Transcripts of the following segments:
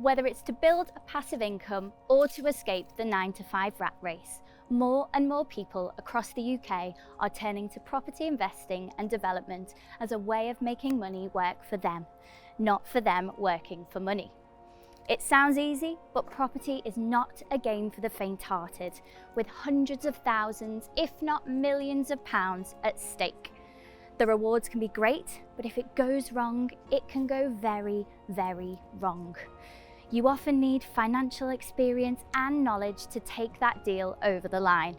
Whether it's to build a passive income or to escape the 9-to-5 rat race, more and more people across the UK are turning to property investing and development as a way of making money work for them, not for them working for money. It sounds easy, but property is not a game for the faint-hearted, with hundreds of thousands, if not millions of pounds at stake. The rewards can be great, but if it goes wrong, it can go very, very wrong. You often need financial experience and knowledge to take that deal over the line.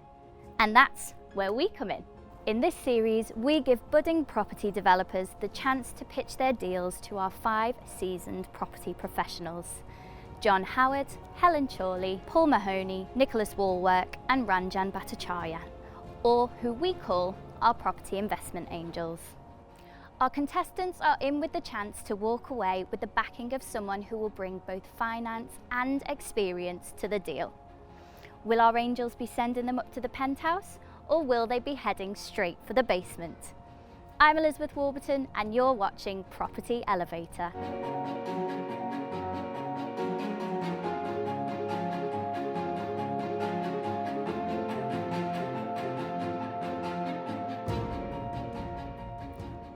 And that's where we come in. In this series, we give budding property developers the chance to pitch their deals to our 5 seasoned property professionals: John Howard, Helen Chorley, Paul Mahoney, Nicholas Walwork and Ranjan Bhattacharya, or who we call our property investment angels. Our contestants are in with the chance to walk away with the backing of someone who will bring both finance and experience to the deal. Will our angels be sending them up to the penthouse, or will they be heading straight for the basement? I'm Elizabeth Warburton and you're watching Property Elevator.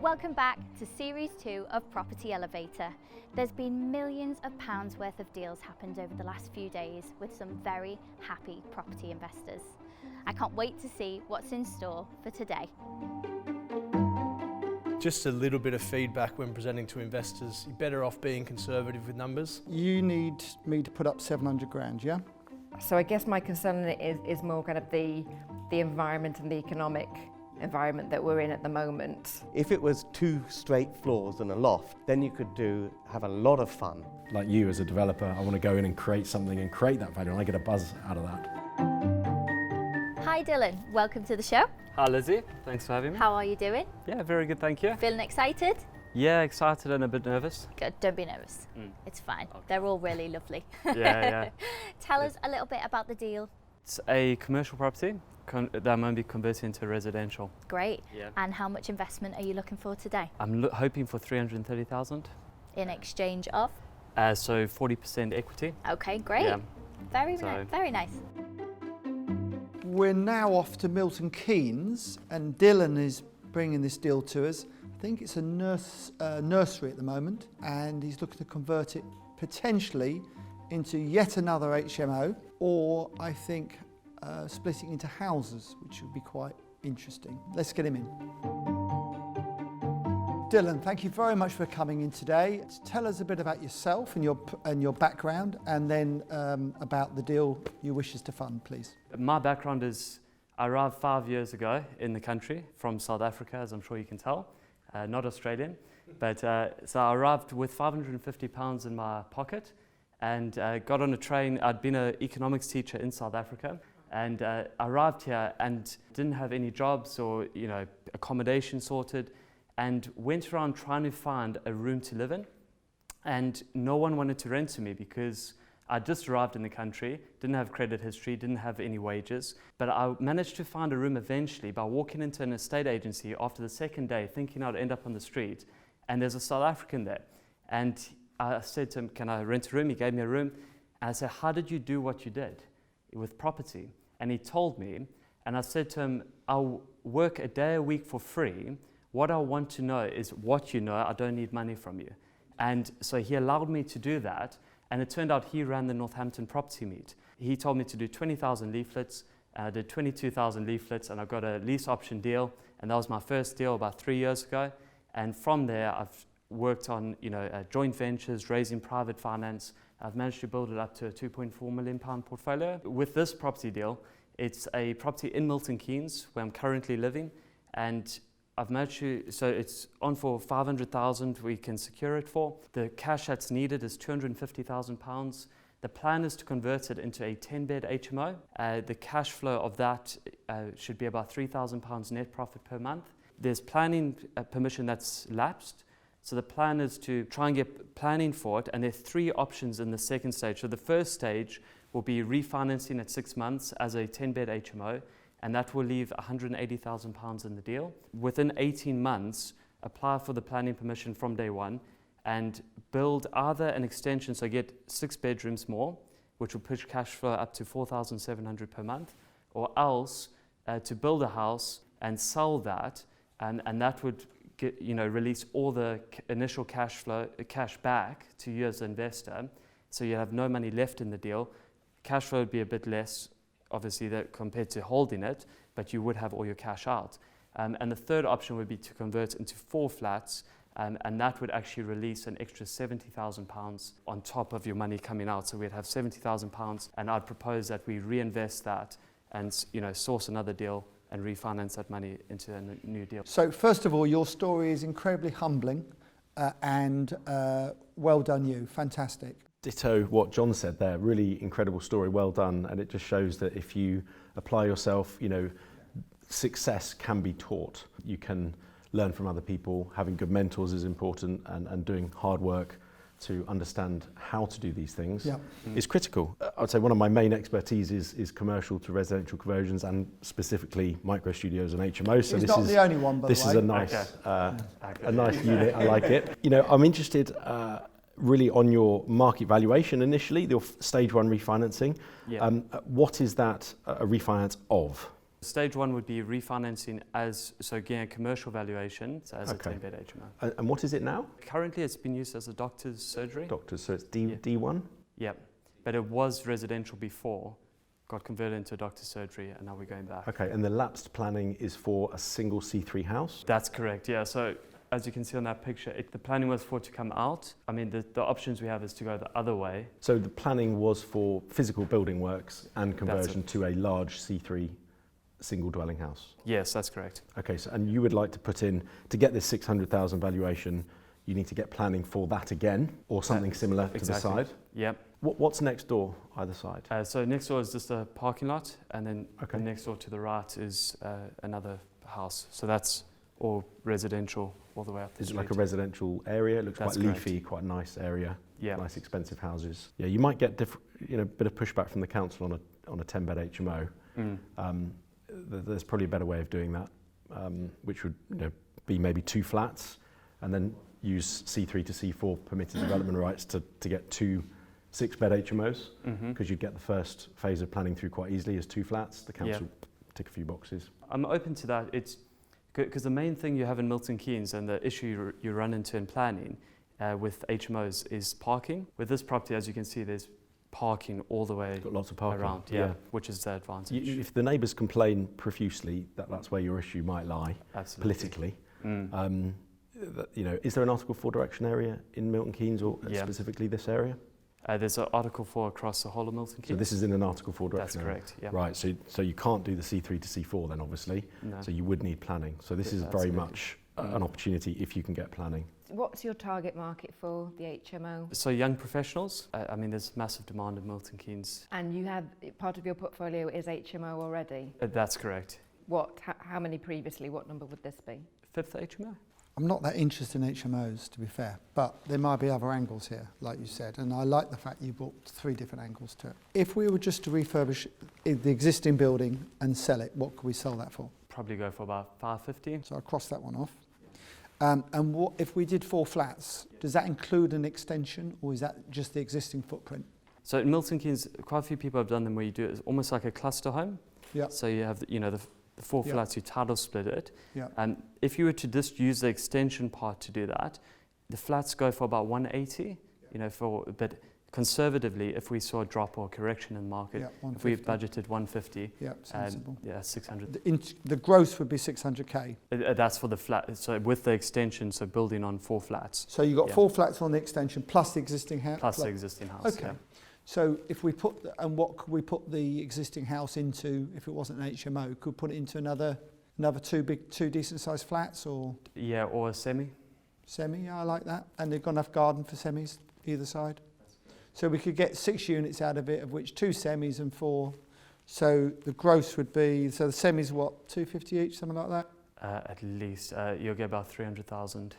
Welcome back to Series 2 of Property Elevator. There's been millions of pounds worth of deals happened over the last few days with some very happy property investors. I can't wait to see what's in store for today. Just a little bit of feedback when presenting to investors. You're better off being conservative with numbers. You need me to put up 700 grand, yeah? So I guess my concern is more kind of the environment and the economic environment that we're in at the moment. If it was 2 straight floors and a loft, then you could have a lot of fun. Like you as a developer, I want to go in and create something and create that value, and I get a buzz out of that. Hi Dylan, welcome to the show. Hi Lizzie, thanks for having me. How are you doing? Yeah, very good, thank you. Feeling excited? Yeah, excited and a bit nervous. Good, don't be nervous. It's fine. Okay. They're all really lovely. Yeah. Tell us a little bit about the deal. It's a commercial property that I'm going to be converting into residential. Great. Yeah. And how much investment are you looking for today? I'm hoping for 330,000. In exchange of? So 40% equity. Okay, great. Yeah. Very nice. We're now off to Milton Keynes and Dylan is bringing this deal to us. I think it's a nursery at the moment, and he's looking to convert it potentially into yet another HMO, or I think splitting into houses, which would be quite interesting. Let's get him in. Dylan, thank you very much for coming in today. Tell us a bit about yourself and your background, and then about the deal you wish us to fund, please. My background is, I arrived 5 years ago in the country from South Africa, as I'm sure you can tell, not Australian. But so I arrived with £550 in my pocket and got on a train. I'd been an economics teacher in South Africa, and I arrived here and didn't have any jobs or accommodation sorted, and went around trying to find a room to live in, and no one wanted to rent to me because I just arrived in the country, didn't have credit history, didn't have any wages. But I managed to find a room eventually by walking into an estate agency after the second day, thinking I'd end up on the street, and there's a South African there. And I said to him, can I rent a room? He gave me a room. And I said, how did you do what you did with property? And he told me, and I said to him, I'll work a day a week for free. What I want to know is what you know. I don't need money from you. And so he allowed me to do that. And it turned out he ran the Northampton property meet. He told me to do 20,000 leaflets. I did 22,000 leaflets, and I got a lease option deal. And that was my first deal about 3 years ago. And from there, I've worked on joint ventures, raising private finance. I've managed to build it up to a £2.4 million portfolio. With this property deal, it's a property in Milton Keynes where I'm currently living, and I've managed to, so it's on for 500,000 we can secure it for. The cash that's needed is £250,000. The plan is to convert it into a 10-bed HMO. The cash flow of that should be about £3,000 net profit per month. There's planning permission that's lapsed. So the plan is to try and get planning for it, and there are 3 options in the second stage. So the first stage will be refinancing at 6 months as a 10-bed HMO, and that will leave £180,000 in the deal. Within 18 months, apply for the planning permission from day one, and build either an extension, so get 6 bedrooms more, which will push cash flow up to 4,700 per month, or else to build a house and sell that, and that would get, release all the initial cash back to you as an investor, so you have no money left in the deal. Cash flow would be a bit less, obviously, compared to holding it, but you would have all your cash out. And the third option would be to convert into 4 flats, and that would actually release an extra £70,000 on top of your money coming out. So we'd have £70,000, and I'd propose that we reinvest that and source another deal and refinance that money into a new deal. So first of all, your story is incredibly humbling and well done you, fantastic. Ditto what John said there, really incredible story, well done, and it just shows that if you apply yourself, success can be taught. You can learn from other people, having good mentors is important, and doing hard work to understand how to do these things is critical. I'd say one of my main expertise is commercial to residential conversions, and specifically micro studios and HMOs. So He's this not is the only one, by the way. This is a nice, a nice unit. I like it. I'm interested really on your market valuation initially, your stage 1 refinancing. Yeah. What is that a refinance of? Stage 1 would be refinancing again, a commercial valuation, so as a 10-bed HMO. And what is it now? Currently, it's been used as a doctor's surgery. Doctors, so it's D1? Yeah, but it was residential before, got converted into doctor's surgery, and now we're going back. Okay, and the lapsed planning is for a single C3 house? That's correct, yeah. So as you can see on that picture, the planning was for it to come out. I mean, the options we have is to go the other way. So the planning was for physical building works and conversion to a large C3 single dwelling house? Yes, that's correct. Okay, so and you would like to put in, to get this 600,000 valuation, you need to get planning for that again, or something similar to the side? Yep. What's next door, either side? So next door is just a parking lot, and then the next door to the right is another house. So that's all residential all the way up the street. Is it like a residential area? It looks quite leafy, quite a nice area. Yeah. Nice expensive houses. Yeah, you might get a bit of pushback from the council on a 10-bed HMO. There's probably a better way of doing that, which would be maybe 2 flats, and then use C3 to C4 permitted development rights to get 2 6-bed HMOs, because you'd get the first phase of planning through quite easily as 2 flats. The council tick a few boxes. I'm open to that. It's because the main thing you have in Milton Keynes, and the issue you run into in planning with HMOs, is parking. With this property, as you can see, there's parking all the way. Got lots of parking around, which is the advantage. If the neighbours complain profusely, that's where your issue might lie. Absolutely. Politically. Is there an Article 4 direction area in Milton Keynes, or specifically this area? There's an Article 4 across the whole of Milton Keynes. So this is in an Article 4 direction area? That's correct, yeah. Right, so you can't do the C3 to C4 then, obviously. No. So you would need planning. So this is very much an opportunity if you can get planning. What's your target market for the HMO? So young professionals. I mean, there's massive demand in Milton Keynes. And you have, part of your portfolio is HMO already? That's correct. How many previously? What number would this be? 5th HMO. I'm not that interested in HMOs, to be fair, but there might be other angles here, like you said, and I like the fact you brought 3 different angles to it. If we were just to refurbish the existing building and sell it, what could we sell that for? Probably go for about 550. So I'll cross that one off. And what if we did 4 flats? Does that include an extension, or is that just the existing footprint? So in Milton Keynes, quite a few people have done them where you do it almost like a cluster home. Yeah. So you have the 4 flats, you title split it. Yeah. And if you were to just use the extension part to do that, the flats go for about 180. But conservatively, if we saw a drop or correction in the market, if we budgeted 150, sensible. 600. The gross would be 600k. That's for the flat. So with the extension, so building on 4 flats. So you got 4 flats on the extension plus the existing house. Plus the existing house. Okay. Yeah. So if we what could we put the existing house into if it wasn't an HMO? Could we put it into another 2 decent sized flats, or? Yeah, or a semi. Semi, yeah, I like that. And they've got enough garden for semis either side. So we could get 6 units out of it, of which 2 semis and 4. So the gross would be, so the semis what, 250 each, something like that? At least you'll get about 300,000.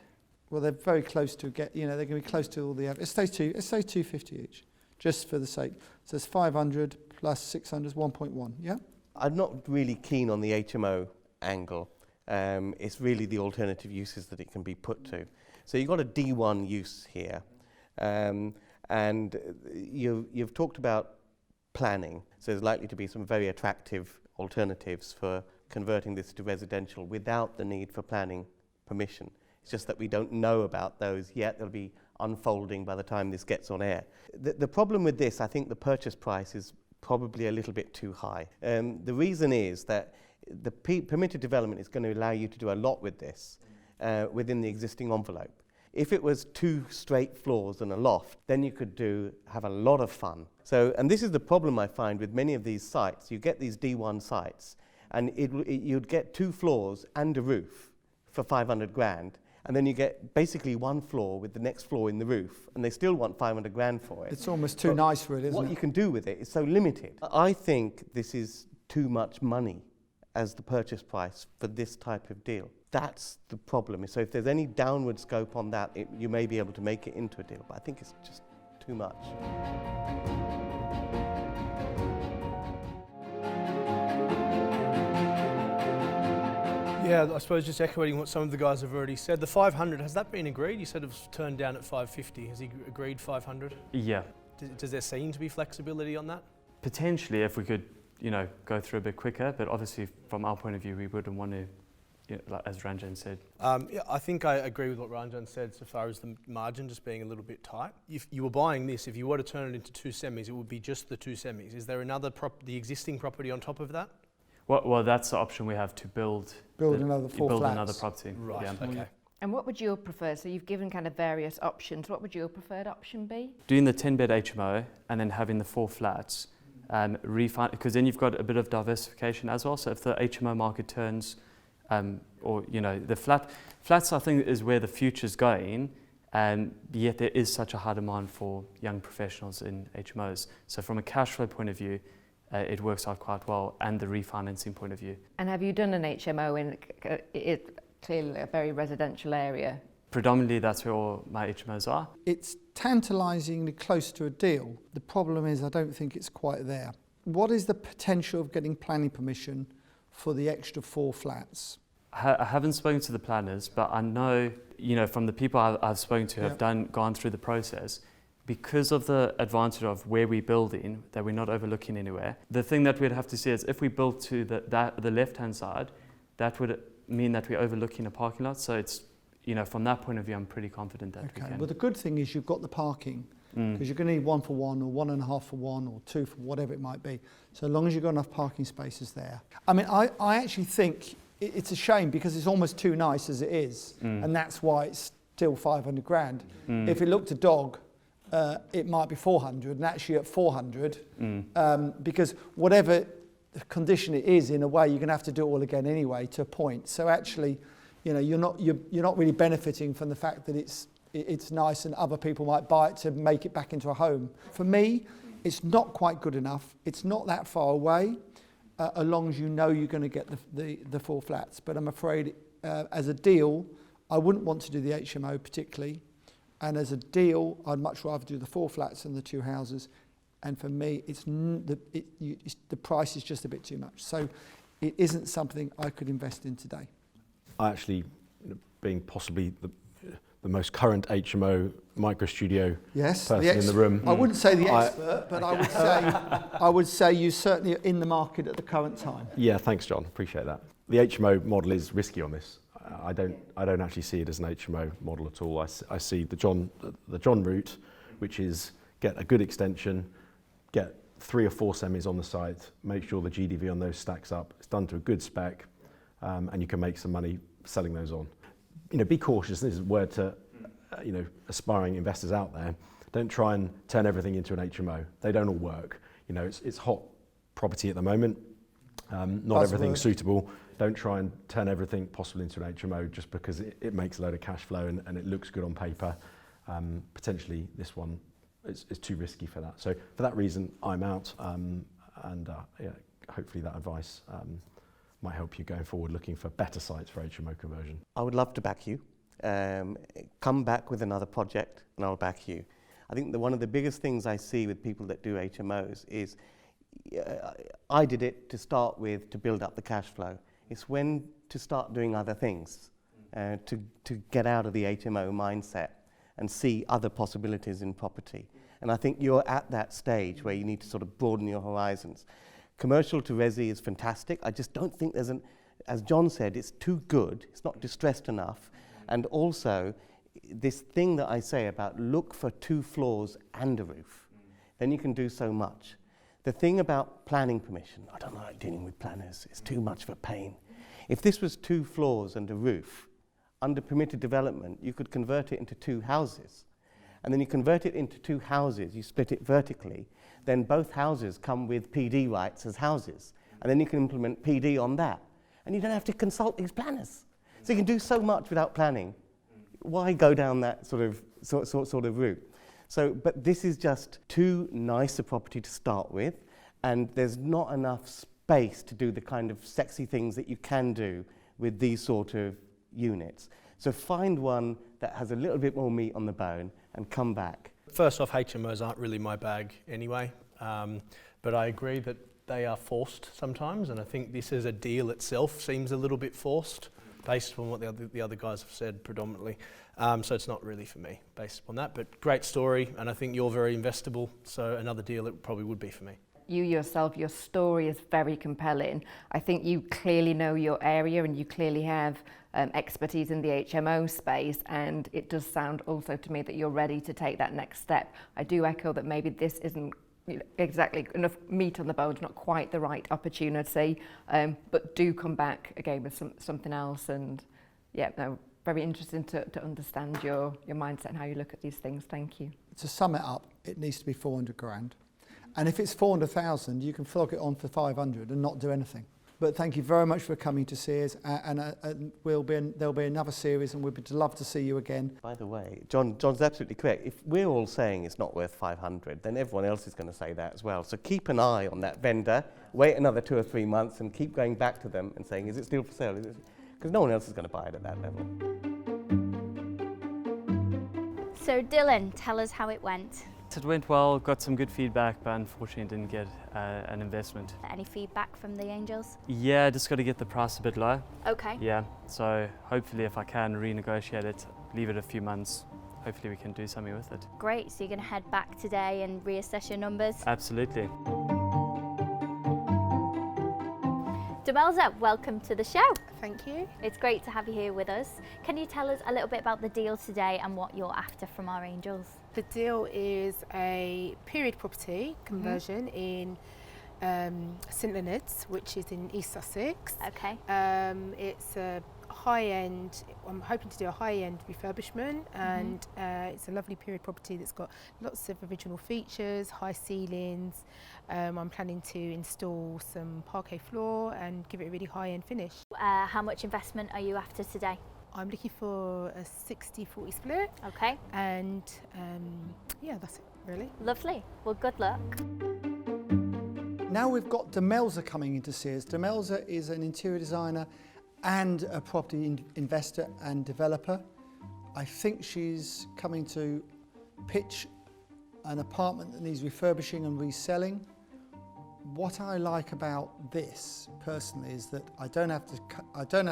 Well, they're very close to they're going to be close to all the. Let's say 250 each. Just for the sake. So it's 500 plus 600 is 1.1, yeah? I'm not really keen on the HMO angle. It's really the alternative uses that it can be put to. So you've got a D1 use here. And you've talked about planning. So there's likely to be some very attractive alternatives for converting this to residential without the need for planning permission. It's just that we don't know about those yet. They'll be unfolding by the time this gets on air. The problem with this, I think the purchase price is probably a little bit too high. The reason is that the permitted development is going to allow you to do a lot with this within the existing envelope. If it was 2 straight floors and a loft, then you could have a lot of fun. So, and this is the problem I find with many of these sites. You get these D1 sites, and you'd get 2 floors and a roof for 500 grand, and then you get basically 1 floor with the next floor in the roof, and they still want 500 grand for it. It's almost too nice, really, isn't it? What you can do with it is so limited. I think this is too much money as the purchase price for this type of deal. That's the problem. So if there's any downward scope on that, you may be able to make it into a deal, but I think it's just too much. Yeah, I suppose just echoing what some of the guys have already said. The 500, has that been agreed? You said it was turned down at 550. Has he agreed 500? Yeah. Does there seem to be flexibility on that? Potentially, if we could, go through a bit quicker, but obviously from our point of view, we wouldn't want to, like as Ranjan said. Yeah, I think I agree with what Ranjan said so far as the margin just being a little bit tight. If you were buying this, if you were to turn it into 2 semis, it would be just the 2 semis. Is there another the existing property on top of that? Well, that's the option we have to build another 4 build flats. another property. Right, Yeah. okay. And what would your preferred, so you've given kind of various options, what would your preferred option be? Doing the 10-bed HMO and then having the 4 flats, because then you've got a bit of diversification as well. So if the HMO market turns, the flats I think is where the future's going, yet there is such a high demand for young professionals in HMOs. So from a cash flow point of view, it works out quite well, and the refinancing point of view. And have you done an HMO in clearly a very residential area? Predominantly that's where all my HMOs are. It's tantalisingly close to a deal. The problem is I don't think it's quite there. What is the potential of getting planning permission for the extra 4 flats? I haven't spoken to the planners, but I know, from the people I've spoken to have gone through the process, because of the advantage of where we're building, that we're not overlooking anywhere. The thing that we'd have to see is if we built to the left-hand side, that would mean that we're overlooking a parking lot. So it's, from that point of view, I'm pretty confident that we can. Well, the good thing is you've got the parking, because you're going to need 1 for 1 or 1.5 for 1 or 2 for whatever it might be. So long as you've got enough parking spaces there. I mean, I actually think it's a shame because it's almost too nice as it is, and that's why it's still 500 grand. If it looked a dog, it might be 400, and actually at 400, because whatever condition it is, in a way, you're going to have to do it all again anyway to a point. So actually, you're not really benefiting from the fact that it's nice and other people might buy it to make it back into a home. For me, it's not quite good enough. It's not that far away, as long as you know you're going to get the 4 flats. But I'm afraid, as a deal, I wouldn't want to do the HMO particularly. And as a deal, I'd much rather do the 4 flats than the 2 houses. And for me, the price is just a bit too much. So it isn't something I could invest in today. I actually, being possibly the most current HMO micro studio person in the room. I wouldn't say the expert, but I would say you certainly are in the market at the current time. Yeah, thanks, John. Appreciate that. The HMO model is risky on this. I don't actually see it as an HMO model at all. I see the John route, which is get a good extension, get 3 or 4 semis on the site, make sure the GDV on those stacks up. It's done to a good spec, and you can make some money selling those on. Be cautious. This is a word to aspiring investors out there. Don't try and turn everything into an HMO. They don't all work. It's hot property at the moment. Not everything's suitable. Don't try and turn everything possible into an HMO just because it makes a load of cash flow and it looks good on paper. Potentially this one is too risky for that. So for that reason, I'm out, and hopefully that advice might help you going forward looking for better sites for HMO conversion. I would love to back you. Come back with another project and I'll back you. I think one of the biggest things I see with people that do HMOs is, I did it to start with to build up the cash flow. It's when to start doing other things. to get out of the HMO mindset and see other possibilities in property. And I think you're at that stage where you need to sort of broaden your horizons. Commercial to resi is fantastic. I just don't think there's as John said, it's too good. It's not distressed enough. And also, this thing that I say about look for 2 floors and a roof, then you can do so much. The thing about planning permission, I don't like dealing with planners. It's too much of a pain. If this was 2 floors and a roof, under permitted development, you could convert it into 2 houses. And then you convert it into 2 houses, you split it vertically, then both houses come with PD rights as houses. And then you can implement PD on that. And you don't have to consult these planners. So you can do so much without planning. Why go down that sort of route? So, but this is just too nice a property to start with, and there's not enough space to do the kind of sexy things that you can do with these sort of units. So find one that has a little bit more meat on the bone and come back. First off, HMOs aren't really my bag anyway, but I agree that they are forced sometimes, and I think this as a deal itself seems a little bit forced based on what the other guys have said predominantly. So it's not really for me based on that, but great story, and I think you're very investable, so another deal it probably would be for me. You yourself, your story is very compelling. I think you clearly know your area and you clearly have expertise in the HMO space, and it does sound also to me that you're ready to take that next step. I do echo that maybe this isn't exactly enough meat on the bone, not quite the right opportunity, but do come back again with something else. And yeah, no, very interesting to understand your mindset and how you look at these things. Thank you. To sum it up, it needs to be 400 grand. And if it's 400,000, you can flog it on for 500 and not do anything. But thank you very much for coming to see us, and there'll be another series, and we'd love to see you again. By the way, John's absolutely correct. If we're all saying it's not worth 500, then everyone else is going to say that as well. So keep an eye on that vendor, wait another 2 or 3 months, and keep going back to them and saying, is it still for sale? Because no one else is going to buy it at that level. So Dylan, tell us how it went. It went well, got some good feedback, but unfortunately didn't get an investment. Any feedback from the Angels? Yeah, just got to get the price a bit low. Okay. Yeah, so hopefully if I can renegotiate it, leave it a few months, hopefully we can do something with it. Great, so you're going to head back today and reassess your numbers? Absolutely. Demelza, welcome to the show. Thank you. It's great to have you here with us. Can you tell us a little bit about the deal today and what you're after from our Angels? The deal is a period property conversion in St Leonard's, which is in East Sussex. Okay. It's a high-end, I'm hoping to do a high-end refurbishment, and it's a lovely period property that's got lots of original features, high ceilings. I'm planning to install some parquet floor and give it a really high-end finish. How much investment are you after today? I'm looking for a 60-40 split. Okay. And yeah, that's it really. Lovely. Well, good luck. Now we've got Demelza coming in to see us. Demelza is an interior designer and a property investor and developer. I think she's coming to pitch an apartment that needs refurbishing and reselling. What I like about this personally is that I don't have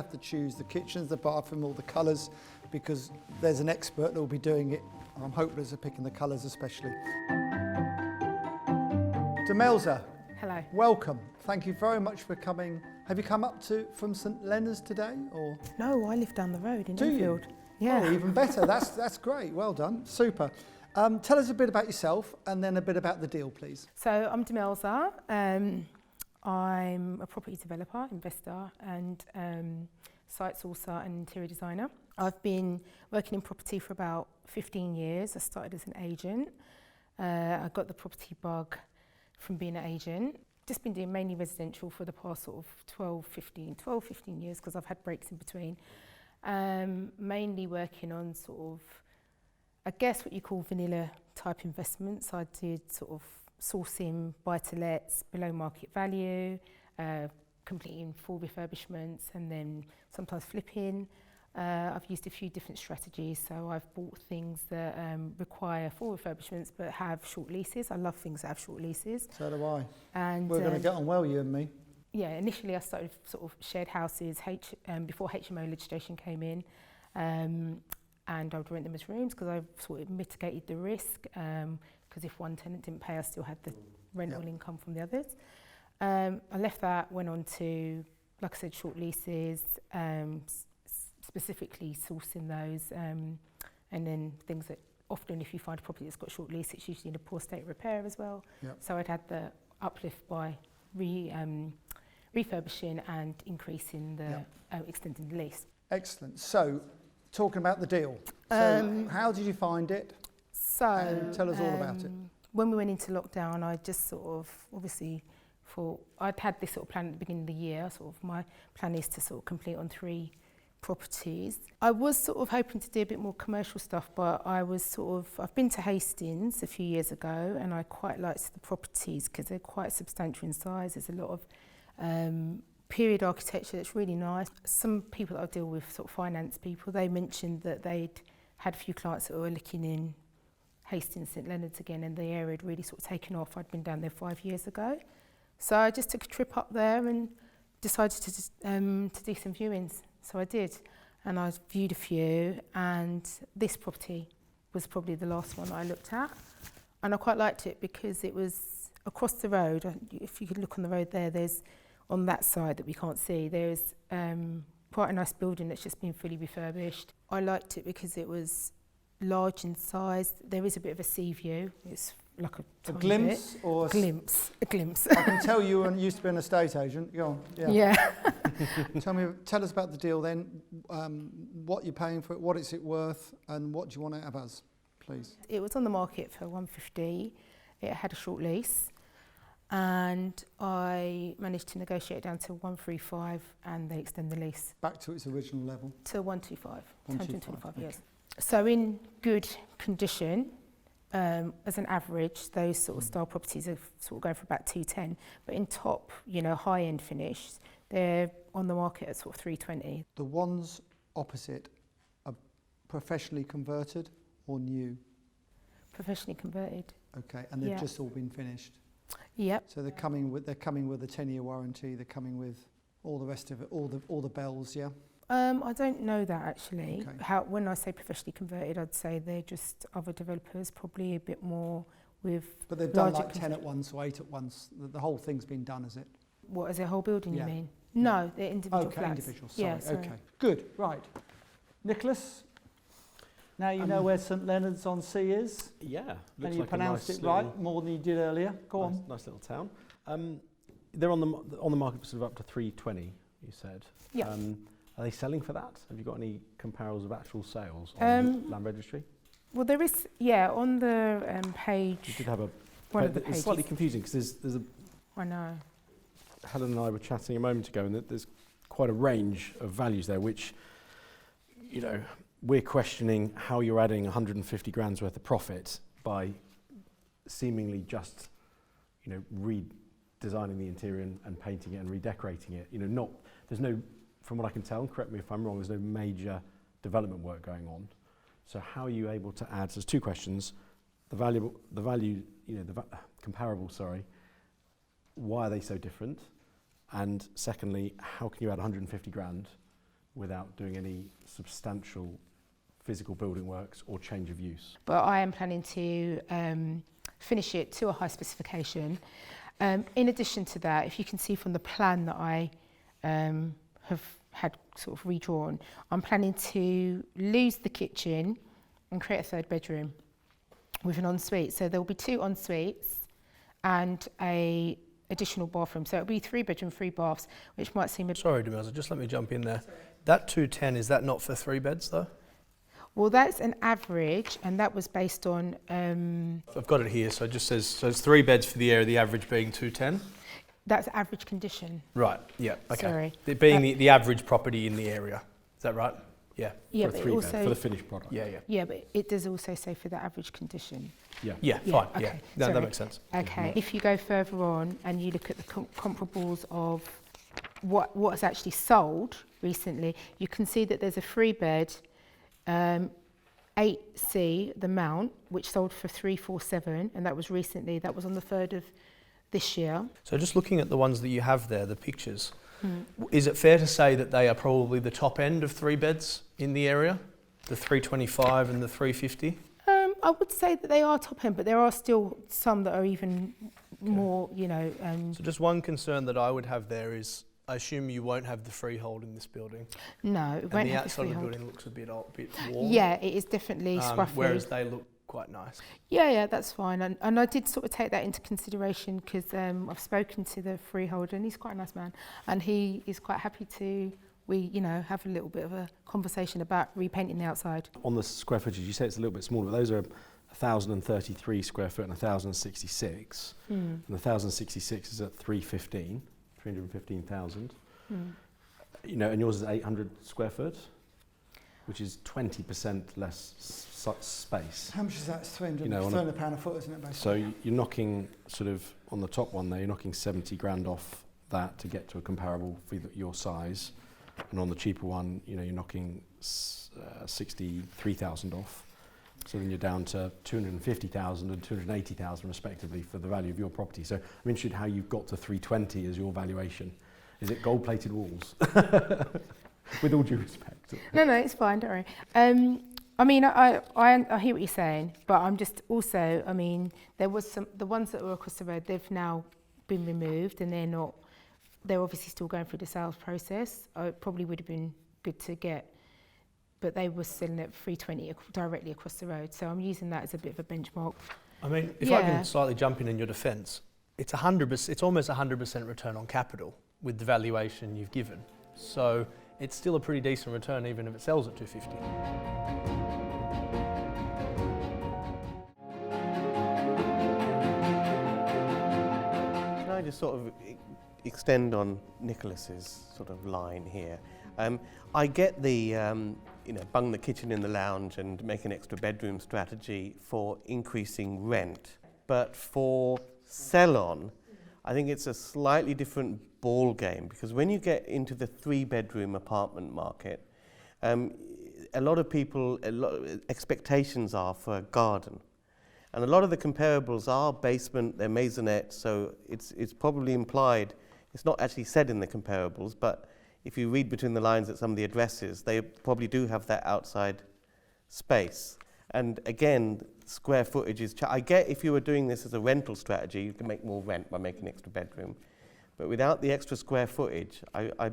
to choose the kitchens, the bathroom, or the colours, because there's an expert that will be doing it. I'm hopeless at picking the colours especially. Demelza. Hello. Welcome. Thank you very much for coming. Have you come up from St Leonard's today, or? No, I live down the road in Do you? Enfield. Yeah. Oh, even better. That's great. Well done. Super. Tell us a bit about yourself and then a bit about the deal, please. So I'm Demelza. I'm a property developer, investor, and site sourcer and interior designer. I've been working in property for about 15 years. I started as an agent. I got the property bug from being an agent. Just been doing mainly residential for the past sort of 12, 15 years, because I've had breaks in between. Mainly working on sort of, I guess what you call vanilla type investments. I did sort of sourcing buy-to-lets below market value, completing full refurbishments, and then sometimes flipping. I've used a few different strategies, so I've bought things that require full refurbishments but have short leases. I love things that have short leases. So do I. And we're going to get on well, you and me. Yeah, initially I started sort of shared houses before HMO legislation came in, and I would rent them as rooms because I sort of mitigated the risk, because if one tenant didn't pay, I still had the rental income from the others. I left that, went on to, like I said, short leases, specifically sourcing those, and then things that often if you find a property that's got short lease, it's usually in a poor state of repair as well. Yep. So I'd had the uplift by refurbishing and increasing the extending the lease. Excellent. So, talking about the deal. So, how did you find it? So, tell us all about it. When we went into lockdown, I just sort of obviously thought I'd had this sort of plan at the beginning of the year. Sort of my plan is to sort of complete on 3 properties. I was sort of hoping to do a bit more commercial stuff, but I've been to Hastings a few years ago, and I quite liked the properties because they're quite substantial in size. There's a lot of period architecture that's really nice. Some people that I deal with, sort of finance people, they mentioned that they'd had a few clients that were looking in Hastings, St Leonard's again, and the area had really sort of taken off. I'd been down there 5 years ago. So I just took a trip up there and decided to do some viewings. So I did, and I viewed a few, and this property was probably the last one that I looked at. And I quite liked it because it was across the road. If you could look on the road there, there's on that side that we can't see, there's quite a nice building that's just been fully refurbished. I liked it because it was large in size. There is a bit of a sea view. It's like a tiny glimpse bit. or A glimpse. I can tell you used to be an estate agent. Go on. Yeah. Tell us about the deal then. What you're paying for it, what is it worth, and what do you want out of us, please? It was on the market for 150. It had a short lease, and I managed to negotiate down to 135, and they extend the lease Back to its original level. to 125. 125, okay. yes. So in good condition. As an average, those sort of style properties are sort of going for about 210, but in top, high-end finish, they're on the market at sort of 320. The ones opposite are professionally converted or new? Professionally converted. Okay, and they've just all been finished. Yep. So they're coming with a 10-year warranty. They're coming with all the rest of it, all the bells. Yeah. I don't know that actually. Okay. When I say professionally converted, I'd say they're just other developers, probably a bit more with. But they've done like 10 at once or 8 at once. The whole thing's been done, is it? What, as a whole building, Yeah. you mean? No, they're individual Okay, flats. individual. Sorry. Yeah, sorry. Okay. Good. Right. Nicholas, now you know where St Leonard's on Sea is. Yeah. And you pronounced it right more than you did earlier. Go on. Nice little town. They're on the market for sort of up to 320. You said. Yeah. Are they selling for that? Have you got any comparables of actual sales on Land Registry? Well, there is, on the page. You did have a. One of the it's pages. slightly confusing because there's a. I know. Helen and I were chatting a moment ago, and there's quite a range of values there, which, we're questioning how you're adding 150 grand's worth of profit by seemingly just, redesigning the interior and painting it and redecorating it. There's no, from what I can tell, and correct me if I'm wrong, there's no major development work going on. So how are you able to add? So there's 2 questions: comparable. Why are they so different? And secondly, how can you add 150 grand without doing any substantial physical building works or change of use? But I am planning to finish it to a high specification. In addition to that, if you can see from the plan that I have had sort of redrawn, I'm planning to lose the kitchen and create a 3rd bedroom with an ensuite. So there will be 2 ensuites and a additional bathroom. So it'll be 3 bedroom, 3 baths, which might seem a... Sorry, Demelza, just let me jump in there. That 210, is that not for 3 beds though? Well, that's an average, and that was based on... I've got it here, so it just says, so it's 3 beds for the area, the average being 210? That's average condition. Right, yeah, okay. Sorry. It being the average property in the area, is that right? Yeah. Yeah, for a but 3 also... bed, for the finished product. Yeah. Yeah, but it does also say for the average condition. Yeah, Yeah, fine, okay, yeah. No, that sorry. makes sense. Okay, if you go further on and you look at the comparables of what has actually sold recently, you can see that there's a 3-bed 8C, the Mount, which sold for 347, and that was recently. That was on the 3rd of this year. So just looking at the ones that you have there, the pictures, Is it fair to say that they are probably the top end of 3 beds in the area, the 325 and the 350? I would say that they are top end, but there are still some that are even more, you know. So just one concern that I would have there is, I assume you won't have the freehold in this building. No, it and won't the have outside of the freehold. building looks a bit warm. Yeah, it is definitely scruffy. Whereas they look quite nice. Yeah, that's fine. And I did sort of take that into consideration because I've spoken to the freeholder and he's quite a nice man. And he is quite happy to, have a little bit of a conversation about repainting the outside. On the square footage, you say it's a little bit smaller, but those are 1,033 square foot and 1,066. And the 1,066 is at 315,000. You know, and yours is 800 square foot, which is 20% less space. How much is that? It's 300, you know, £300 a foot, isn't it, basically? So you're knocking sort of, on the top one there, you're knocking 70 grand off that to get to a comparable for your size. And on the cheaper one, you know, you're knocking 63,000 off. So then you're down to 250,000 and 280,000 respectively for the value of your property. So I'm interested how you've got to 320 as your valuation. Is it gold-plated walls? With all due respect. No, it's fine, don't worry. I mean, I hear what you're saying, but I'm just also, I mean, there was the ones that were across the road, they've now been removed and they're obviously still going through the sales process. It probably would have been good to get, but they were selling at 320 directly across the road. So I'm using that as a bit of a benchmark. I mean, if I can slightly jump in your defence, it's 100%. It's almost 100% return on capital with the valuation you've given. So it's still a pretty decent return even if it sells at 250. Can I just sort of extend on Nicholas's sort of line here? I get the bung the kitchen in the lounge and make an extra bedroom strategy for increasing rent, but for sell-on, I think it's a slightly different ball game, because when you get into the 3-bedroom apartment market, a lot of expectations are for a garden. And a lot of the comparables are basement, they're maisonette, so it's probably implied, it's not actually said in the comparables, but if you read between the lines at some of the addresses, they probably do have that outside space. And again, square footage is, I get if you were doing this as a rental strategy, you can make more rent by making an extra bedroom. But without the extra square footage, I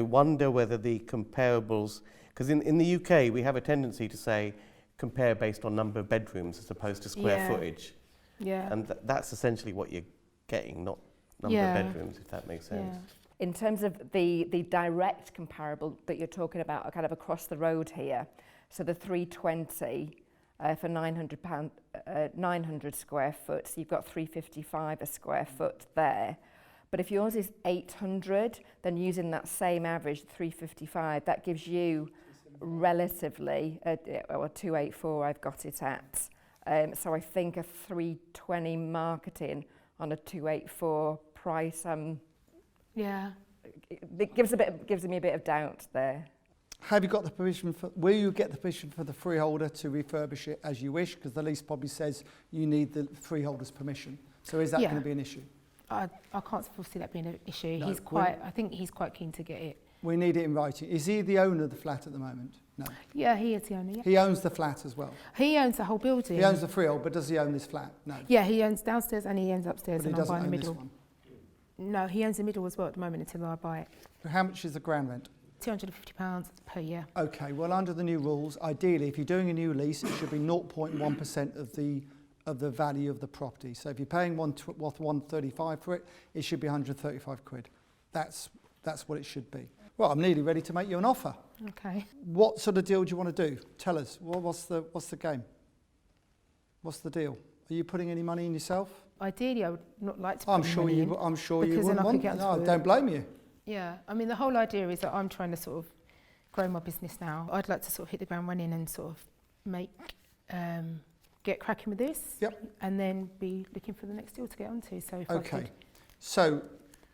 wonder whether the comparables, because in the UK we have a tendency to say compare based on number of bedrooms as opposed to square footage. Yeah. And that's essentially what you're getting, not number of bedrooms, if that makes sense. Yeah. In terms of the direct comparable that you're talking about, kind of across the road here, so the 320 for £900 square foot, so you've got 355 a square foot there. But if yours is 800, then using that same average, 355, that gives you relatively, 284 I've got it at. So I think a 320 marketing on a 284 price, it gives me a bit of doubt there. Have you got the permission will you get the permission for the freeholder to refurbish it as you wish? Because the lease probably says you need the freeholder's permission. So is that going to be an issue? I can't foresee that being an issue. No, I think he's quite keen to get it. We need it in writing. Is he the owner of the flat at the moment? No. Yeah, he is the owner, yeah. He owns the flat as well? He owns the whole building. He owns the freehold, but does he own this flat? No. Yeah, he owns downstairs and he owns upstairs, But he and I'm doesn't buying the own this middle. one. No, he owns the middle as well at the moment until I buy it. How much is the ground rent? £250 per year. Okay, well, under the new rules, ideally, if you're doing a new lease, it should be 0.1% of the value of the property. So if you're paying 135 for it, it should be 135 quid. That's what it should be. Well, I'm nearly ready to make you an offer. Okay. What sort of deal do you want to do? Tell us. What's the game? What's the deal? Are you putting any money in yourself? Ideally, I would not like to put I'm sure money you. in, I'm sure you because then wouldn't I could want. get No, onto don't blame you. Yeah, I mean, the whole idea is that I'm trying to sort of grow my business now. I'd like to sort of hit the ground running and sort of get cracking with this. Yep. And then be looking for the next deal to get onto. So if I Okay. could, So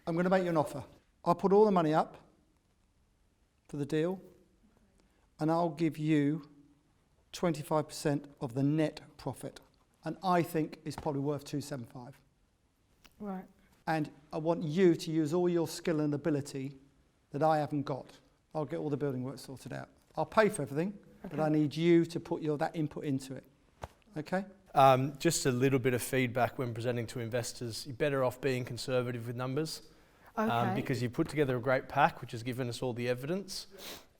I'm going to make you an offer. I'll put all the money up for the deal, and I'll give you 25% of the net profit. And I think it's probably worth 275. right. and I want you to use all your skill and ability that I haven't got. I'll get all the building work sorted out. I'll pay for everything, but I need you to put that input into it. Okay? Just a little bit of feedback when presenting to investors. You're better off being conservative with numbers because you put together a great pack which has given us all the evidence,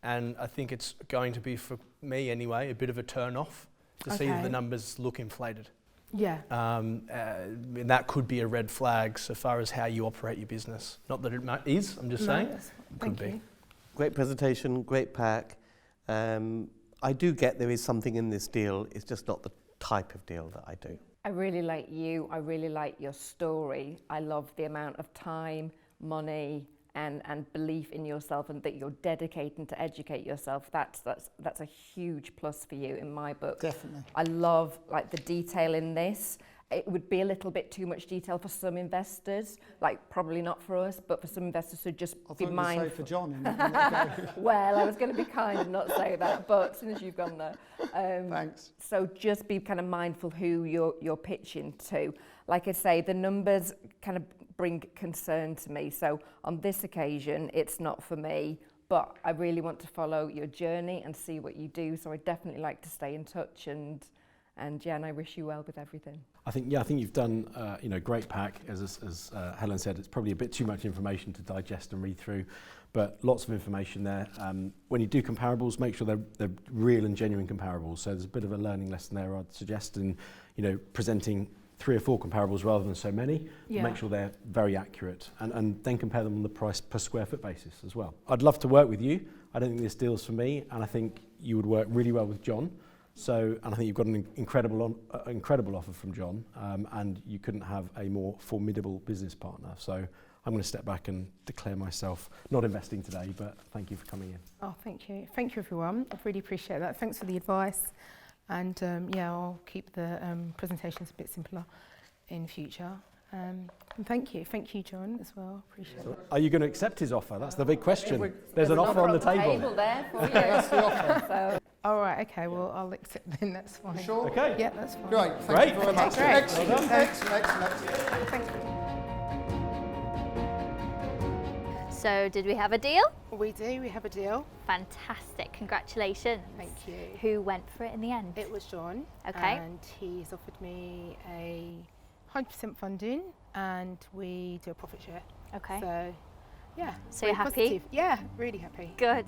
and I think it's going to be, for me anyway, a bit of a turn off to see if the numbers look inflated. Yeah. And that could be a red flag so far as how you operate your business. Not that it is, I'm just saying. Thank you. Great presentation, great pack. I do get there is something in this deal. It's just not the type of deal that I do. I really like you. I really like your story. I love the amount of time, money, and belief in yourself, and that you're dedicating to educate yourself. That's a huge plus for you in my book. Definitely. I love like the detail in this. It would be a little bit too much detail for some investors, like probably not for us, but for some investors to just be mindful. Say for John. Well, I was going to be kind and not say that, but as soon as you've gone there. Thanks. So just be kind of mindful who you're pitching to. Like I say, the numbers kind of bring concern to me. So on this occasion, it's not for me, but I really want to follow your journey and see what you do. So I definitely like to stay in touch, and Jen, I wish you well with everything. I think you've done great pack. As Helen said, it's probably a bit too much information to digest and read through, but lots of information there. When you do comparables, make sure they're real and genuine comparables. So there's a bit of a learning lesson there, I'd suggest, in presenting 3 or 4 comparables rather than so many. Yeah. Make sure they're very accurate, and then compare them on the price per square foot basis as well. I'd love to work with you. I don't think this deal's for me, and I think you would work really well with John. And I think you've got an incredible offer from John, and you couldn't have a more formidable business partner. So I'm going to step back and declare myself not investing today, but thank you for coming in. Oh, thank you. Thank you, everyone. I really appreciate that. Thanks for the advice. And I'll keep the presentations a bit simpler in future. And thank you, John, as well. Appreciate it. Are you going to accept his offer? That's the big question. There's an offer on the table. There for you. That's the offer. All right, okay, well, I'll accept then, that's fine. Sure? Okay. Yeah, that's fine. Great. Thank you very much. Great. Excellent. Well done. Excellent. Thank you. So did we have a deal? We do, we have a deal. Fantastic, congratulations. Thank you. Who went for it in the end? It was John. Okay. And he's offered me a 100% funding, and we do a profit share. Okay. So, yeah. So you're very happy? positive. Yeah, really happy. Good.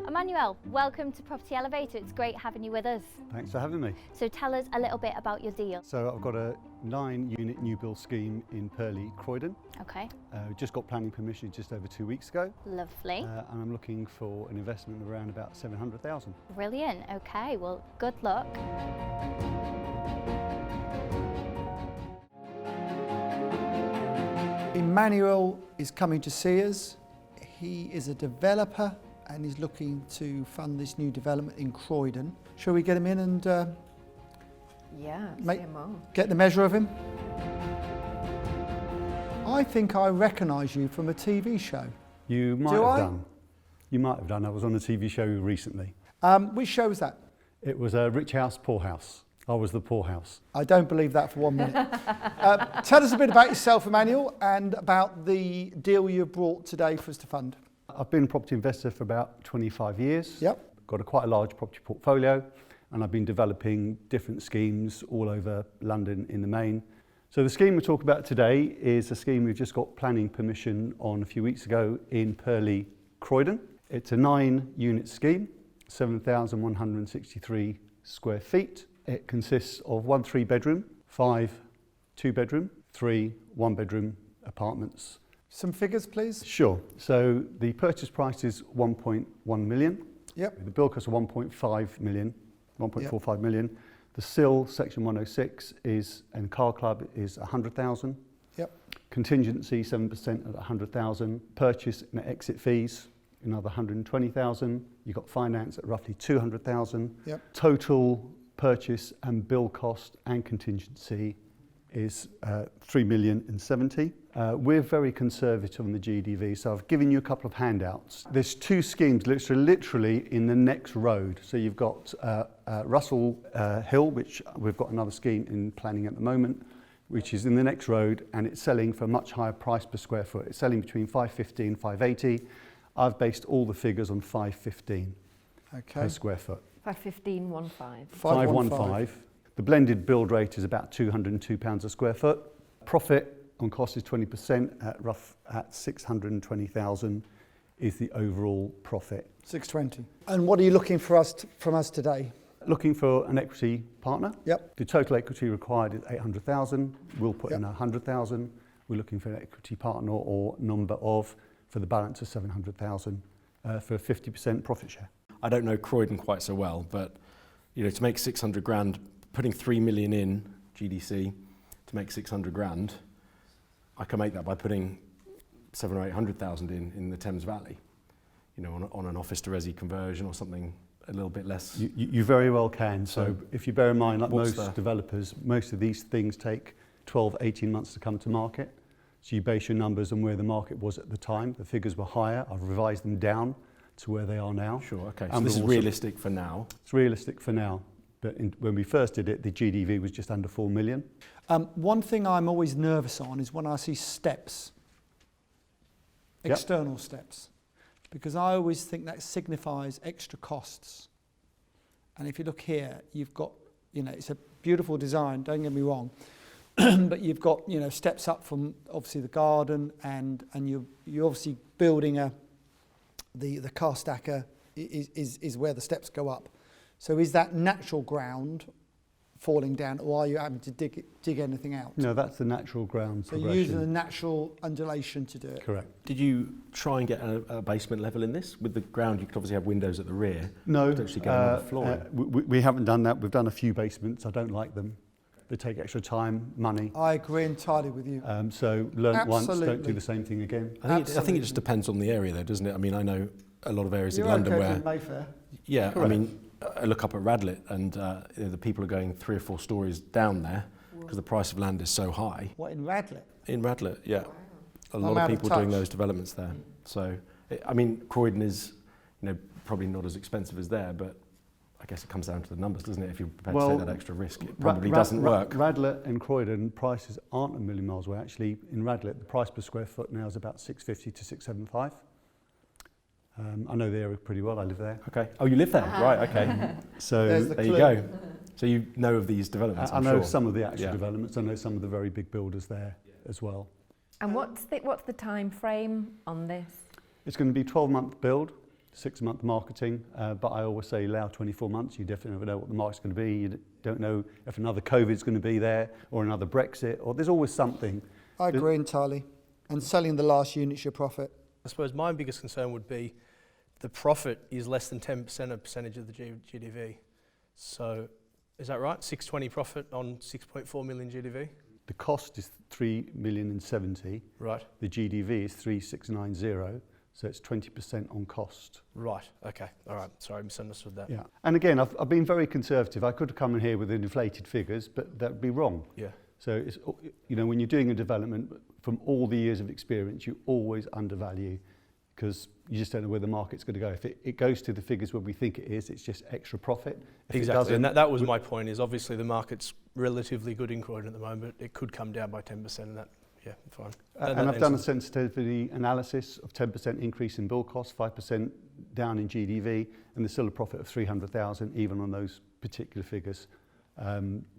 Emmanuel, welcome to Property Elevator. It's great having you with us. Thanks for having me. So tell us a little bit about your deal. So I've got a 9-unit new build scheme in Purley, Croydon. Okay, Just got planning permission just over 2 weeks ago, lovely. and I'm looking for an investment of around about 700,000. Brilliant. Okay, well, good luck. Emmanuel is coming to see us. He is a developer and he's looking to fund this new development in Croydon. Shall we get him in and Yeah, Mate. see him on. get the measure of him? I think I recognise you from a TV show. You might Do have I? done. You might have done. I was on a TV show recently. Which show was that? It was a Rich House, Poor House. I was the poor house. I don't believe that for 1 minute. Tell us a bit about yourself, Emmanuel, and about the deal you've brought today for us to fund. I've been a property investor for about 25 years. Yep. Got quite a large property portfolio, and I've been developing different schemes all over London in the main. So the scheme we're talking about today is a scheme we've just got planning permission on a few weeks ago in Purley, Croydon. It's a 9-unit scheme, 7,163 square feet. It consists of 1 3-bedroom, 5 2-bedroom, 3 1-bedroom apartments. Some figures, please. Sure. So the purchase price is 1.1 million. Yep. The bill cost of 1.5 million, 1.45 million. The SIL, Section 106, and car club is 100,000. Yep. Contingency, 7% at 100,000. Purchase and exit fees, another 120,000. You've got finance at roughly 200,000. Yep. Total purchase and bill cost and contingency is 3,070,000. We're very conservative on the GDV, so I've given you a couple of handouts. There's 2 schemes literally in the next road. So you've got Russell Hill, which we've got another scheme in planning at the moment. which is in the next road, and it's selling for a much higher price per square foot. It's selling between 550 and 580. I've based all the figures on 515 per square foot. 515. 515. The blended build rate is about £202 a square foot. Profit on cost is 20% at 620,000 is the overall profit. 620. And what are you looking for from us today? Looking for an equity partner. Yep. The total equity required is 800,000. We'll put in 100,000. We're looking for an equity partner or number of for the balance of 700,000 for a 50% profit share. I don't know Croydon quite so well, but you know, to make 600 grand, putting 3 million in GDC to make 600 grand, I can make that by putting 700,000 or 800,000 in the Thames Valley, you know, on an office to resi conversion or something a little bit less. You very well can. So if you bear in mind, like What's most developers, most of these things take 12, 18 months to come to market. So you base your numbers on where the market was at the time. The figures were higher. I've revised them down to where they are now. Sure, okay. So this is realistic for now? It's realistic for now. But when we first did it, the GDV was just under 4 million. One thing I'm always nervous on is when I see steps, external steps, because I always think that signifies extra costs. And if you look here, you've got, you know, it's a beautiful design, don't get me wrong, but you've got, you know, steps up from obviously the garden, and you're obviously building the car stacker is where the steps go up. So is that natural ground falling down, or are you having to dig anything out? No, that's the natural ground so progression. you're using the natural undulation to do it? Correct. Did you try and get a basement level in this? With the ground, you could obviously have windows at the rear. No, Potentially get another floor. we haven't done that. We've done a few basements. I don't like them. They take extra time, money. I agree entirely with you. So learn once, don't Absolutely. do the same thing again. I think it just depends on the area though, doesn't it? I mean, I know a lot of areas You're in London okay where... from Mayfair. Yeah, Correct. I mean, I look up at Radlett and you know, the people are going 3 or 4 stories down there because the price of land is so high. What, in Radlett? In Radlett, yeah. A I'm lot out of of people doing touch. those developments there. So, I mean, Croydon is, you know, probably not as expensive as there, but I guess it comes down to the numbers, doesn't it? If you're prepared to take that extra risk, it probably doesn't work. Radlett and Croydon prices aren't a million miles away. Actually, in Radlett, the price per square foot now is about 650 to 675. I know the area pretty well. I live there. Okay. Oh, you live there? Right, okay. So There's the there you clue. go. So you know of these developments, I I'm know sure. some of the actual developments. I know some of the very big builders there as well. And what's the time frame on this? It's going to be 12-month build, 6-month marketing, but I always say allow 24 months. You definitely never know what the market's going to be. You don't know if another COVID's going to be there or another Brexit, or there's always something. I agree entirely. And selling the last unit's your profit. I suppose my biggest concern would be the profit is less than 10% of percentage of the GDV. So is that right? 620 profit on 6.4 million GDV? The cost is 3,070,000. Right. The GDV is 3,690. So it's 20% on cost. Right, okay, all right. Sorry, I misunderstood that. Yeah. And again, I've been very conservative. I could have come in here with inflated figures, but that would be wrong. Yeah. So, it's, you know, when you're doing a development, from all the years of experience, you always undervalue because you just don't know where the market's going to go. If it goes to the figures where we think it is, it's just extra profit. If Exactly, and that was my point, is obviously the market's relatively good in Croydon at the moment. It could come down by 10% and that, yeah, fine. And I've done a sensitivity analysis of 10% increase in build costs, 5% down in GDV, and there's still a profit of 300,000 even on those particular figures.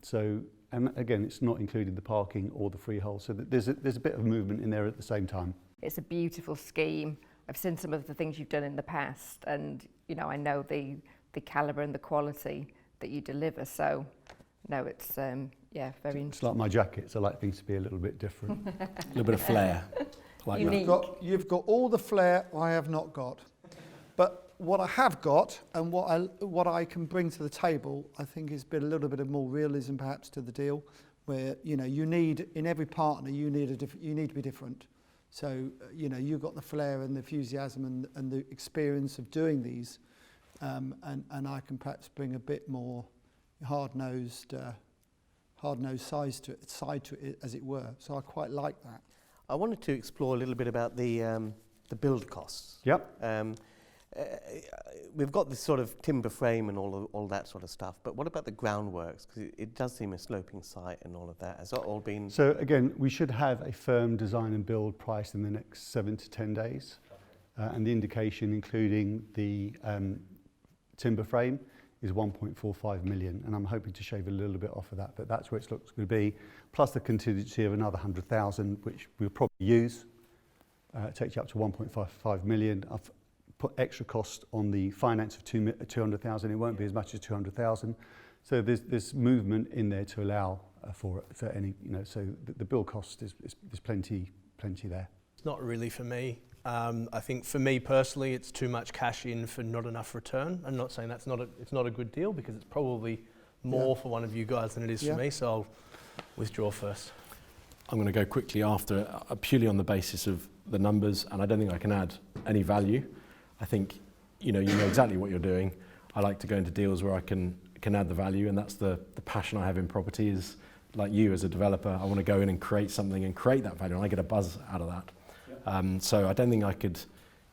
So, and again, it's not including the parking or the freehold, so there's a bit of movement in there at the same time. It's a beautiful scheme. I've seen some of the things you've done in the past, and you know, I know the calibre and the quality that you deliver. So, no, it's yeah, very interesting. It's like my jackets. I like things to be a little bit different. A little bit of flair. Like Unique. You've got all the flair I have not got. But what I have got and what I can bring to the table, I think, is a little bit of more realism perhaps to the deal, where you know you need in every partner you need to be different. So you know you've got the flair and the enthusiasm and the experience of doing these, and I can perhaps bring a bit more hard-nosed side to it, as it were. So I quite like that. I wanted to explore a little bit about the build costs. Yep. we've got this sort of timber frame and all that sort of stuff, but what about the groundworks? Because it does seem a sloping site and all of that. Has that all been... So again, we should have a firm design and build price in the next 7 to 10 days. And the indication, including the timber frame, is 1.45 million. And I'm hoping to shave a little bit off of that, but that's where it looks going to be. Plus the contingency of another 100,000, which we'll probably use. Takes you up to 1.55 million. I've put extra cost on the finance of 200,000. It won't be as much as 200,000. So there's movement in there to allow for any, so the build cost is plenty there. It's not really for me. I think for me personally, it's too much cash in for not enough return. I'm not saying it's not a good deal, because it's probably more for one of you guys than it is for me. So I'll withdraw first. I'm going to go quickly after, purely on the basis of the numbers, and I don't think I can add any value. I think you know exactly what you're doing. I like to go into deals where I can add the value, and that's the passion I have in property. Is like you as a developer, I want to go in and create something and create that value, and I get a buzz out of that. So I don't think I could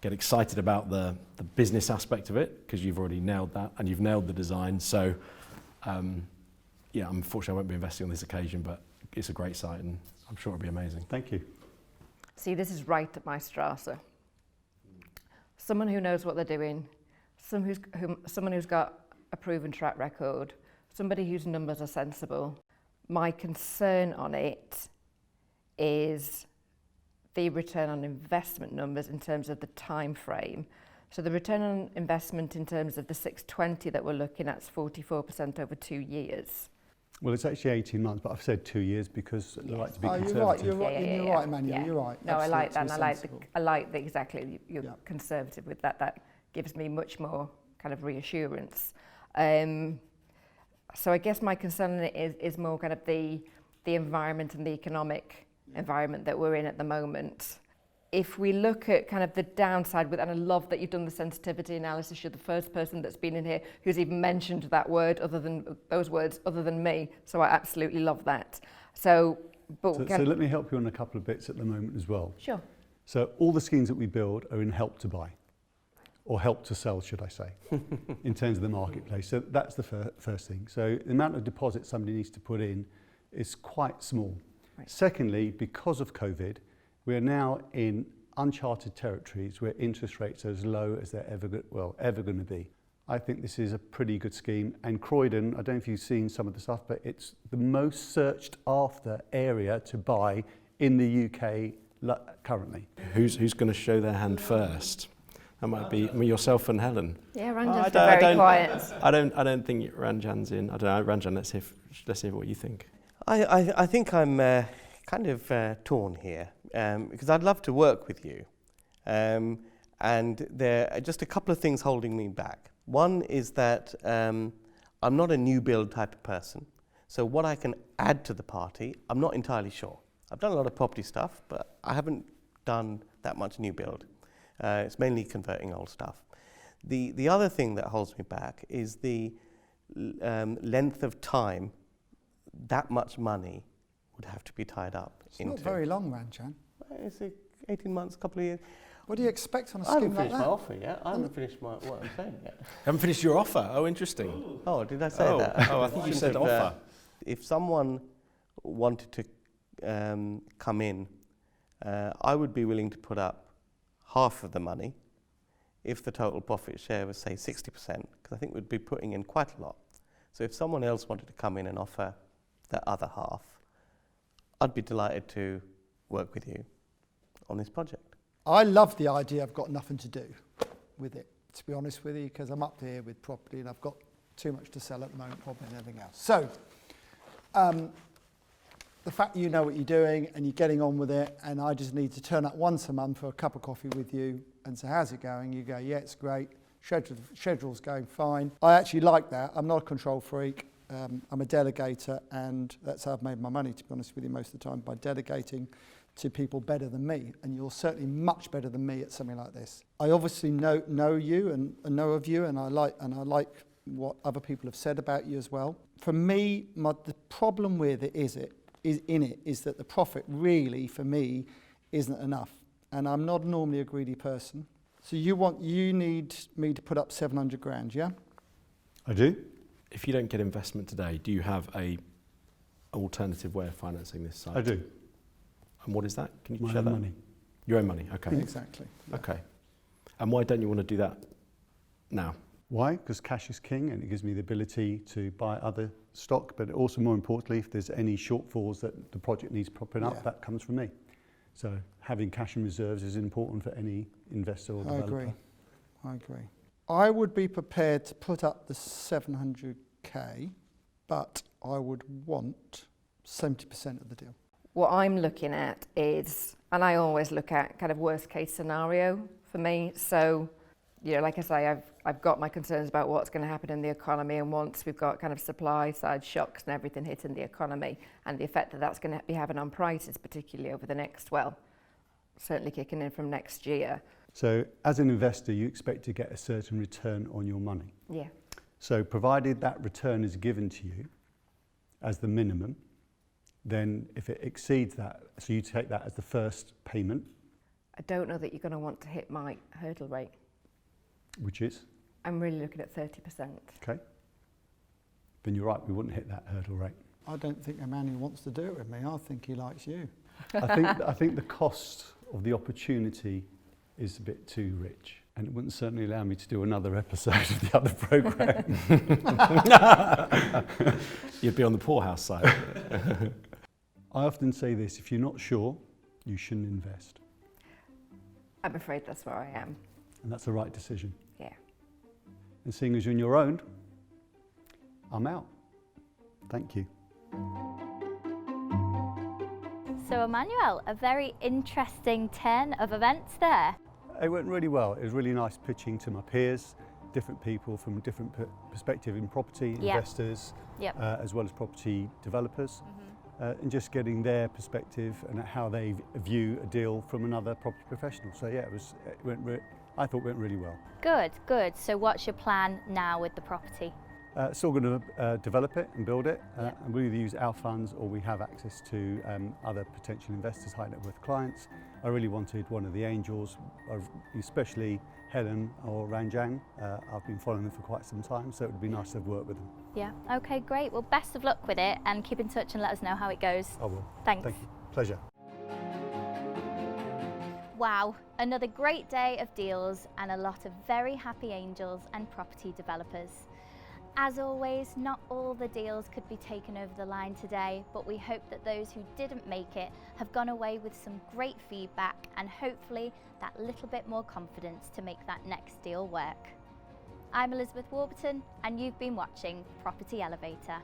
get excited about the business aspect of it, because you've already nailed that and you've nailed the design. So yeah, unfortunately I won't be investing on this occasion, but it's a great site and I'm sure it'll be amazing. Thank you. See, this is right up my Strasse. Someone who knows what they're doing, someone who's got a proven track record, somebody whose numbers are sensible. My concern on it is the return on investment numbers in terms of the time frame. So the return on investment in terms of the 620 that we're looking at is 44% over 2 years. Well, it's actually 18 months, but I've said 2 years because I like to be conservative. You're right, Emmanuel, you're right. No, I like that, and Sensible. I like the exactly, you're conservative with that. That gives me much more kind of reassurance. So I guess my concern is more kind of the environment and the economic environment that we're in at the moment. If we look at kind of the downside with, and I love that you've done the sensitivity analysis, you're the first person that's been in here who's even mentioned that word those words other than me, so I absolutely love that. So let me help you on a couple of bits at the moment as well. Sure. So all the schemes that we build are in help to buy, or help to sell, should I say, in terms of the marketplace. So that's the first thing. So the amount of deposit somebody needs to put in is quite small. Right. Secondly, because of COVID, we are now in uncharted territories where interest rates are as low as they're ever going to be. I think this is a pretty good scheme. And Croydon, I don't know if you've seen some of the stuff, but it's the most searched after area to buy in the UK currently. Who's going to show their hand first? That might be yourself and Helen. Yeah, Ranjan's very quiet. I don't think Ranjan's in. I don't know, Ranjan. Let's hear what you think. I think I'm kind of torn here, because I'd love to work with you, and there are just a couple of things holding me back. One is that I'm not a new build type of person, so what I can add to the party, I'm not entirely sure. I've done a lot of property stuff, but I haven't done that much new build. It's mainly converting old stuff. The other thing that holds me back is the length of time that much money would have to be tied up into. It's not very long, Ranjan. It's 18 months, a couple of years. What do you expect on a I scheme haven't like finished that? my offer yet. I haven't finished what I'm saying yet. Haven't finished your offer? Oh, interesting. Oh, did I say that? Oh, I think you said offer. If someone wanted to come in, I would be willing to put up half of the money if the total profit share was, say, 60%, because I think we'd be putting in quite a lot. So if someone else wanted to come in and offer the other half, I'd be delighted to work with you on this project. I love the idea. I've got nothing to do with it, to be honest with you, because I'm up here with property and I've got too much to sell at the moment, probably than anything else. So the fact you know what you're doing and you're getting on with it, and I just need to turn up once a month for a cup of coffee with you and say, how's it going? You go, yeah, it's great. Schedule's going fine. I actually like that. I'm not a control freak. I'm a delegator, and that's how I've made my money, to be honest with you, most of the time, by delegating to people better than me, and you're certainly much better than me at something like this. I obviously know you and know of you, and I like what other people have said about you as well. For me, the problem with it is that the profit really, for me, isn't enough. And I'm not normally a greedy person, So you need me to put up 700 grand, yeah? I do. If you don't get investment today, do you have a alternative way of financing this site? I do. And what is that? Can you My share own that? money. Your own money, okay. Exactly. Yeah. Okay. And why don't you want to do that now? Why? Because cash is king and it gives me the ability to buy other stock, but also more importantly, if there's any shortfalls that the project needs propping up, that comes from me. So having cash in reserves is important for any investor or developer. I agree. I would be prepared to put up the 700k, but I would want 70% of the deal. What I'm looking at is, and I always look at kind of worst case scenario for me. So, you know, like I say, I've got my concerns about what's going to happen in the economy, and once we've got kind of supply side shocks and everything hitting the economy and the effect that that's going to be having on prices, particularly over the next, well, certainly kicking in from next year. So as an investor, you expect to get a certain return on your money. Yeah. So provided that return is given to you as the minimum, then if it exceeds that, so you take that as the first payment. I don't know that you're going to want to hit my hurdle rate. Which is? I'm really looking at 30%. Okay. Then you're right, we wouldn't hit that hurdle rate. I don't think Mahoney wants to do it with me. I think he likes you. I think the cost of the opportunity is a bit too rich, and it wouldn't certainly allow me to do another episode of the other programme. You'd be on the poorhouse side. I often say this, if you're not sure, you shouldn't invest. I'm afraid that's where I am. And that's the right decision. Yeah. And seeing as you're on your own, I'm out. Thank you. So Emmanuel, a very interesting turn of events there. It went really well. It was really nice pitching to my peers, different people from different perspective in property, investors, as well as property developers, and just getting their perspective and how they view a deal from another property professional. So yeah, I thought it went really well. Good, good. So what's your plan now with the property? Still going to develop it and build it, and we either use our funds or we have access to other potential investors, high net worth clients. I really wanted one of the angels, especially Helen or Ranjang. I've been following them for quite some time, so it would be nice to have worked with them. Yeah, okay, great. Well, best of luck with it and keep in touch and let us know how it goes. I will. Thanks. Thank you. Pleasure. Wow, another great day of deals and a lot of very happy angels and property developers. As always, not all the deals could be taken over the line today, but we hope that those who didn't make it have gone away with some great feedback and hopefully that little bit more confidence to make that next deal work. I'm Elizabeth Warburton and you've been watching Property Elevator.